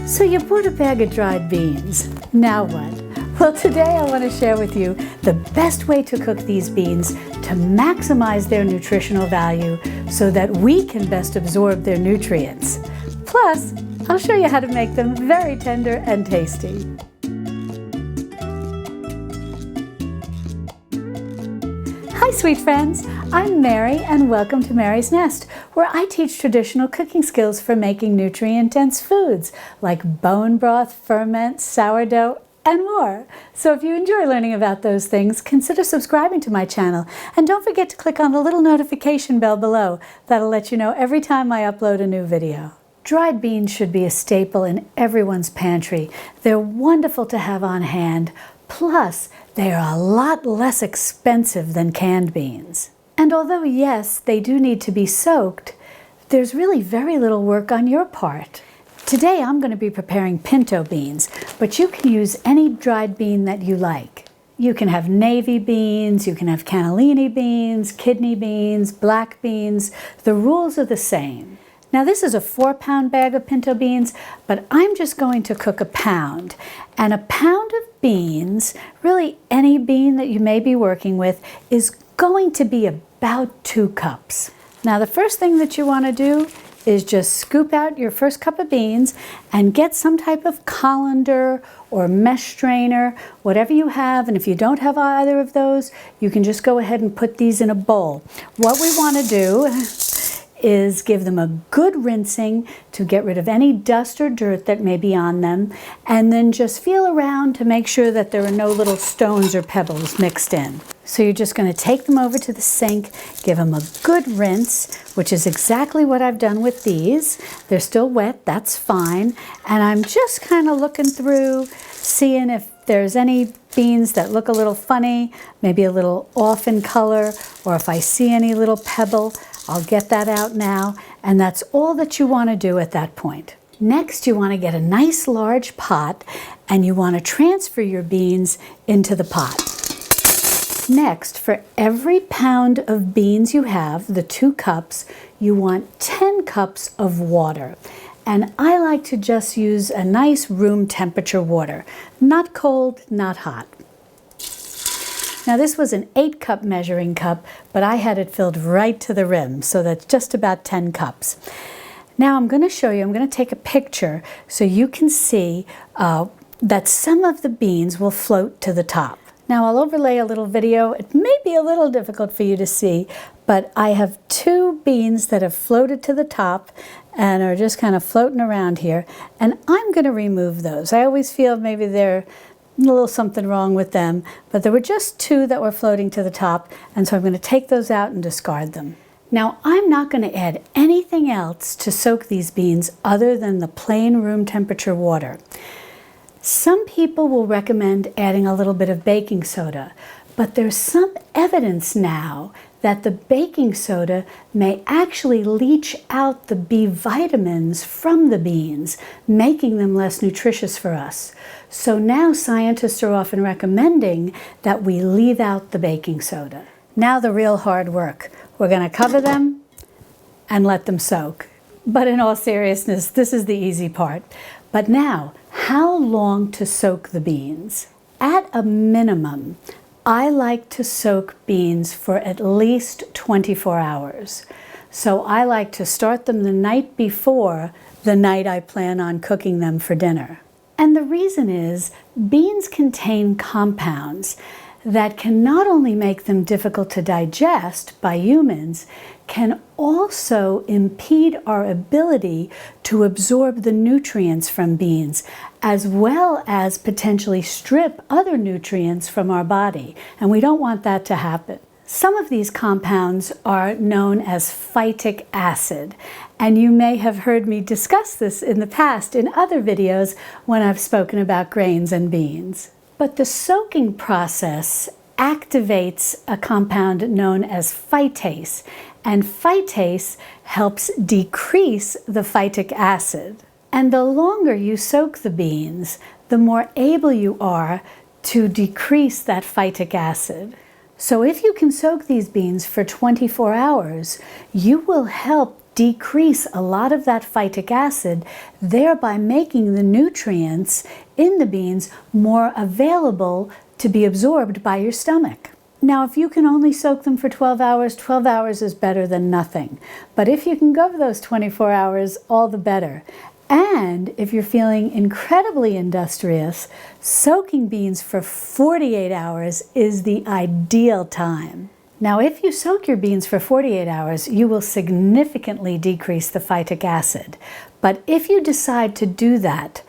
So you bought a bag of dried beans. Now what? Well, today I want to share with you the best way to cook these beans to maximize their nutritional value so that we can best absorb their nutrients. Plus, I'll show you how to make them very tender and tasty. Hi sweet friends, I'm Mary and welcome to Mary's Nest, where I teach traditional cooking skills for making nutrient-dense foods like bone broth, ferment, sourdough, and more. So if you enjoy learning about those things, consider subscribing to my channel and don't forget to click on the little notification bell below. That'll let you know every time I upload a new video. Dried beans should be a staple in everyone's pantry. They're wonderful to have on hand. Plus, they are a lot less expensive than canned beans. And although, yes, they do need to be soaked, there's really very little work on your part. Today I'm going to be preparing pinto beans, but you can use any dried bean that you like. You can have navy beans, you can have cannellini beans, kidney beans, black beans. The rules are the same. Now this is a 4-pound bag of pinto beans, but I'm just going to cook a pound. And a pound of beans, really any bean that you may be working with, is going to be about 2 cups. Now the first thing that you want to do is just scoop out your first cup of beans and get some type of colander or mesh strainer, whatever you have. And if you don't have either of those, you can just go ahead and put these in a bowl. What we want to do is give them a good rinsing to get rid of any dust or dirt that may be on them, and then just feel around to make sure that there are no little stones or pebbles mixed in. So you're just going to take them over to the sink, give them a good rinse, which is exactly what I've done with these. They're still wet, that's fine. And I'm just kind of looking through, seeing if there's any beans that look a little funny, maybe a little off in color, or if I see any little pebble, I'll get that out now, and that's all that you want to do at that point. Next, you want to get a nice large pot, and you want to transfer your beans into the pot. Next, for every pound of beans you have, the 2 cups, you want 10 cups of water. And I like to just use a nice room temperature water, not cold, not hot. Now this was an 8-cup measuring cup, but I had it filled right to the rim, so that's just about 10 cups. Now I'm going to show you, I'm going to take a picture so you can see that some of the beans will float to the top. Now I'll overlay a little video. It may be a little difficult for you to see, but I have 2 beans that have floated to the top and are just kind of floating around here, and I'm going to remove those. I always feel maybe they're a little something wrong with them, but there were just 2 that were floating to the top, and so I'm going to take those out and discard them. Now I'm not going to add anything else to soak these beans other than the plain room temperature water. Some people will recommend adding a little bit of baking soda, but there's some evidence now that the baking soda may actually leach out the B vitamins from the beans, making them less nutritious for us. So now scientists are often recommending that we leave out the baking soda. Now the real hard work. We're going to cover them and let them soak. But in all seriousness, this is the easy part. But now, how long to soak the beans? At a minimum, I like to soak beans for at least 24 hours. So I like to start them the night before the night I plan on cooking them for dinner. And the reason is beans contain compounds that can not only make them difficult to digest by humans, can also impede our ability to absorb the nutrients from beans, as well as potentially strip other nutrients from our body. And we don't want that to happen. Some of these compounds are known as phytic acid, and you may have heard me discuss this in the past in other videos when I've spoken about grains and beans. But the soaking process activates a compound known as phytase, and phytase helps decrease the phytic acid. And the longer you soak the beans, the more able you are to decrease that phytic acid. So if you can soak these beans for 24 hours, you will help decrease a lot of that phytic acid, thereby making the nutrients in the beans more available to be absorbed by your stomach. Now, if you can only soak them for 12 hours, 12 hours is better than nothing. But if you can go for those 24 hours, all the better. And if you're feeling incredibly industrious, soaking beans for 48 hours is the ideal time. Now, if you soak your beans for 48 hours, you will significantly decrease the phytic acid. But if you decide to do that,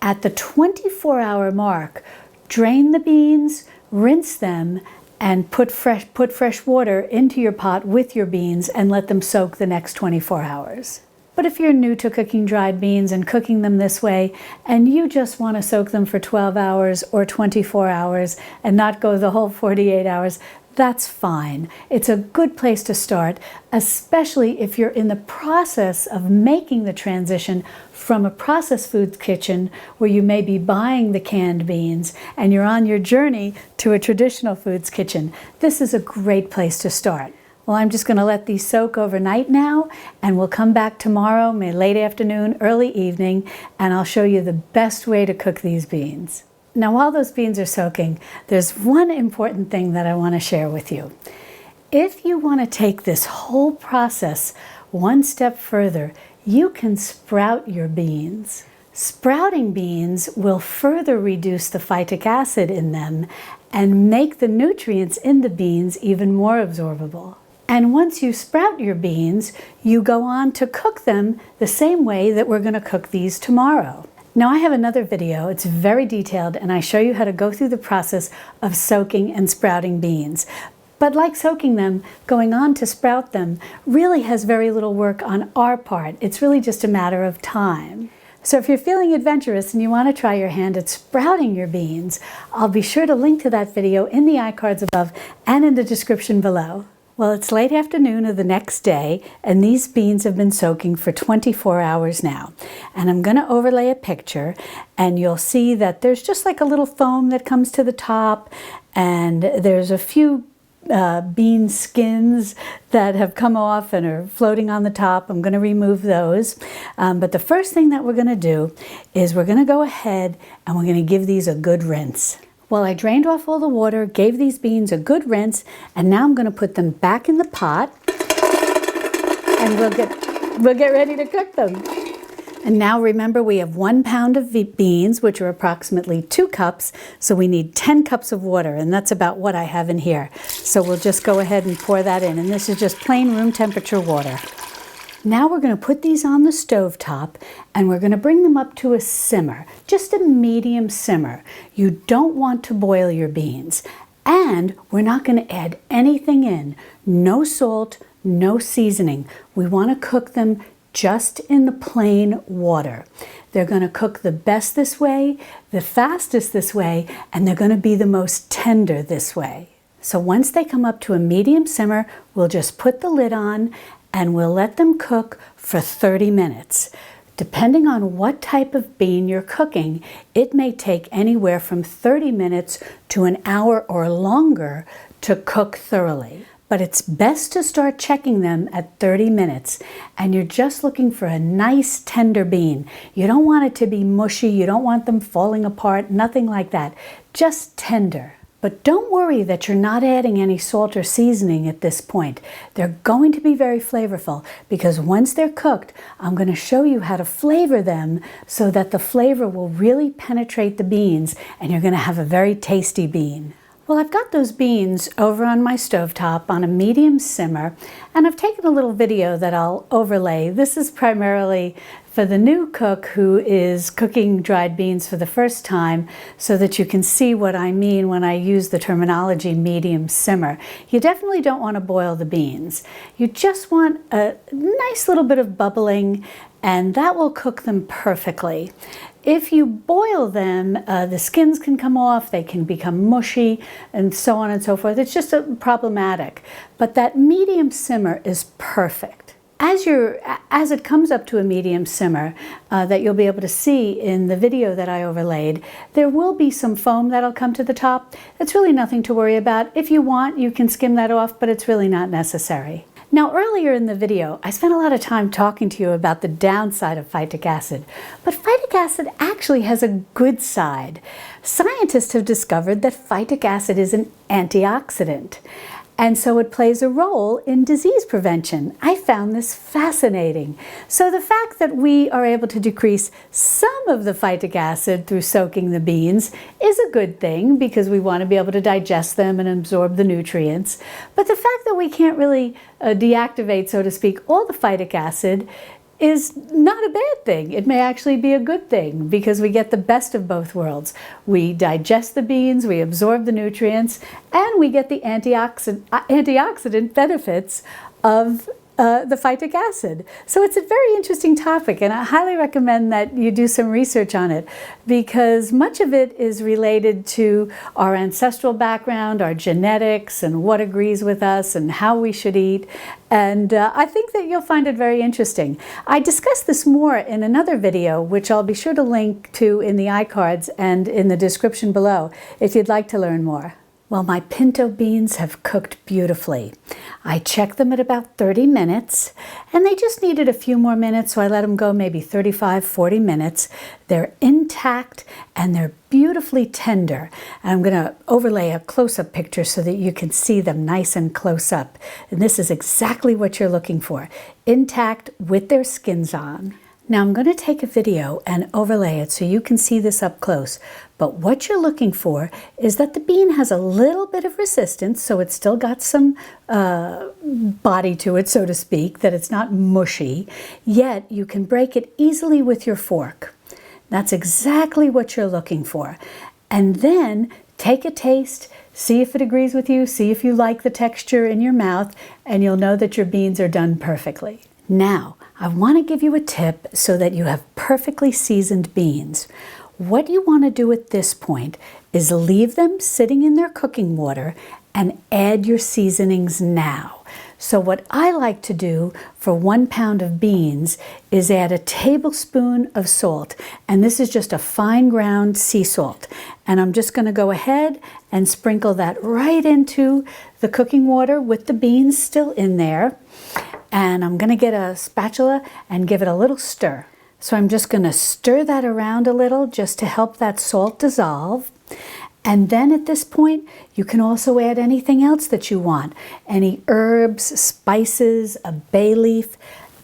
at the 24-hour mark, drain the beans, rinse them, and put fresh water into your pot with your beans and let them soak the next 24 hours. But if you're new to cooking dried beans and cooking them this way, and you just want to soak them for 12 hours or 24 hours and not go the whole 48 hours, that's fine. It's a good place to start, especially if you're in the process of making the transition from a processed foods kitchen where you may be buying the canned beans and you're on your journey to a traditional foods kitchen. This is a great place to start. Well, I'm just going to let these soak overnight now, and we'll come back tomorrow, maybe late afternoon, early evening, and I'll show you the best way to cook these beans. Now, while those beans are soaking, there's one important thing that I want to share with you. If you want to take this whole process one step further, you can sprout your beans. Sprouting beans will further reduce the phytic acid in them and make the nutrients in the beans even more absorbable. And once you sprout your beans, you go on to cook them the same way that we're going to cook these tomorrow. Now, I have another video, it's very detailed, and I show you how to go through the process of soaking and sprouting beans. But like soaking them, going on to sprout them really has very little work on our part. It's really just a matter of time. So if you're feeling adventurous and you want to try your hand at sprouting your beans, I'll be sure to link to that video in the iCards above and in the description below. Well, it's late afternoon of the next day, and these beans have been soaking for 24 hours now. And I'm going to overlay a picture, and you'll see that there's just like a little foam that comes to the top, and there's a few bean skins that have come off and are floating on the top. I'm going to remove those. But the first thing that we're going to do is we're going to go ahead and we're going to give these a good rinse. Well, I drained off all the water, gave these beans a good rinse, and now I'm going to put them back in the pot, and we'll get ready to cook them. And now remember, we have 1 pound of beans, which are approximately 2 cups, so we need 10 cups of water, and that's about what I have in here. So we'll just go ahead and pour that in, and this is just plain room temperature water. Now we're going to put these on the stove top, and we're going to bring them up to a simmer, just a medium simmer. You don't want to boil your beans, and we're not going to add anything in. No salt, no seasoning. We want to cook them just in the plain water. They're going to cook the best this way, the fastest this way, and they're going to be the most tender this way. So once they come up to a medium simmer, we'll just put the lid on and we'll let them cook for 30 minutes. Depending on what type of bean you're cooking, it may take anywhere from 30 minutes to an hour or longer to cook thoroughly. But it's best to start checking them at 30 minutes, and you're just looking for a nice tender bean. You don't want it to be mushy, you don't want them falling apart, nothing like that. Just tender. But don't worry that you're not adding any salt or seasoning at this point. They're going to be very flavorful because once they're cooked, I'm going to show you how to flavor them so that the flavor will really penetrate the beans and you're going to have a very tasty bean. Well, I've got those beans over on my stovetop on a medium simmer, and I've taken a little video that I'll overlay. This is primarily for the new cook who is cooking dried beans for the first time so that you can see what I mean when I use the terminology medium simmer. You definitely don't want to boil the beans. You just want a nice little bit of bubbling, and that will cook them perfectly. If you boil them, the skins can come off, they can become mushy, and so on and so forth. It's just problematic. But that medium simmer is perfect. As it comes up to a medium simmer that you'll be able to see in the video that I overlaid, there will be some foam that'll come to the top. It's really nothing to worry about. If you want, you can skim that off, but it's really not necessary. Now, earlier in the video, I spent a lot of time talking to you about the downside of phytic acid, but phytic acid actually has a good side. Scientists have discovered that phytic acid is an antioxidant, and so it plays a role in disease prevention. I found this fascinating. So the fact that we are able to decrease some of the phytic acid through soaking the beans is a good thing because we want to be able to digest them and absorb the nutrients. But the fact that we can't really deactivate, so to speak, all the phytic acid is not a bad thing. It may actually be a good thing because we get the best of both worlds. We digest the beans, we absorb the nutrients, and we get the antioxidant benefits of the phytic acid. So it's a very interesting topic, and I highly recommend that you do some research on it because much of it is related to our ancestral background, our genetics, and what agrees with us and how we should eat. And I think that you'll find it very interesting. I discussed this more in another video, which I'll be sure to link to in the iCards and in the description below if you'd like to learn more. Well, my pinto beans have cooked beautifully. I checked them at about 30 minutes, and they just needed a few more minutes, so I let them go maybe 35, 40 minutes. They're intact, and they're beautifully tender. And I'm going to overlay a close-up picture so that you can see them nice and close up. And this is exactly what you're looking for, intact with their skins on. Now I'm going to take a video and overlay it so you can see this up close. But what you're looking for is that the bean has a little bit of resistance, so it's still got some body to it, so to speak, that it's not mushy, yet you can break it easily with your fork. That's exactly what you're looking for. And then take a taste, see if it agrees with you, see if you like the texture in your mouth, and you'll know that your beans are done perfectly. Now, I want to give you a tip so that you have perfectly seasoned beans. What you want to do at this point is leave them sitting in their cooking water and add your seasonings now. So what I like to do for 1 pound of beans is add a tablespoon of salt. And this is just a fine ground sea salt. And I'm just going to go ahead and sprinkle that right into the cooking water with the beans still in there. And I'm going to get a spatula and give it a little stir. So I'm just going to stir that around a little just to help that salt dissolve. And then at this point, you can also add anything else that you want. Any herbs, spices, a bay leaf,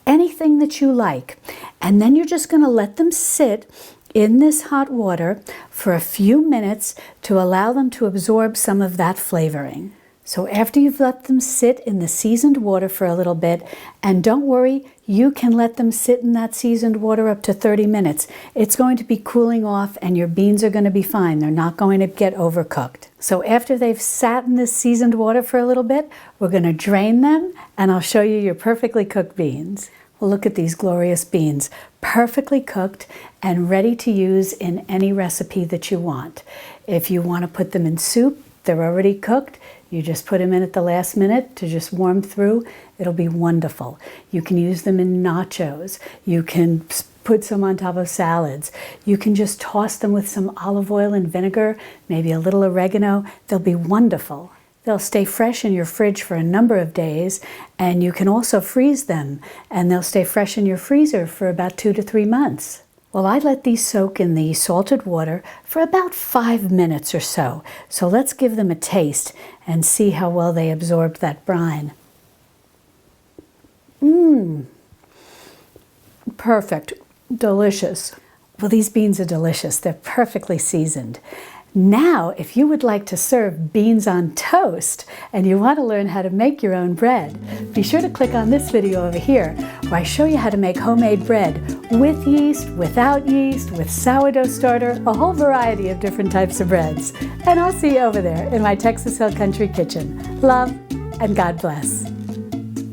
anything that you like. And then you're just going to let them sit in this hot water for a few minutes to allow them to absorb some of that flavoring. So after you've let them sit in the seasoned water for a little bit, and don't worry, you can let them sit in that seasoned water up to 30 minutes. It's going to be cooling off and your beans are going to be fine. They're not going to get overcooked. So after they've sat in this seasoned water for a little bit, we're going to drain them and I'll show you your perfectly cooked beans. Well, look at these glorious beans, perfectly cooked and ready to use in any recipe that you want. If you want to put them in soup, they're already cooked. You just put them in at the last minute to just warm through. It'll be wonderful. You can use them in nachos. You can put some on top of salads. You can just toss them with some olive oil and vinegar, maybe a little oregano. They'll be wonderful. They'll stay fresh in your fridge for a number of days, and you can also freeze them, and they'll stay fresh in your freezer for about 2 to 3 months. Well, I let these soak in the salted water for about 5 minutes or so. So let's give them a taste and see how well they absorbed that brine. Perfect. Delicious. Well, these beans are delicious. They're perfectly seasoned. Now, if you would like to serve beans on toast and you want to learn how to make your own bread, be sure to click on this video over here where I show you how to make homemade bread with yeast, without yeast, with sourdough starter, a whole variety of different types of breads. And I'll see you over there in my Texas Hill Country kitchen. Love and God bless.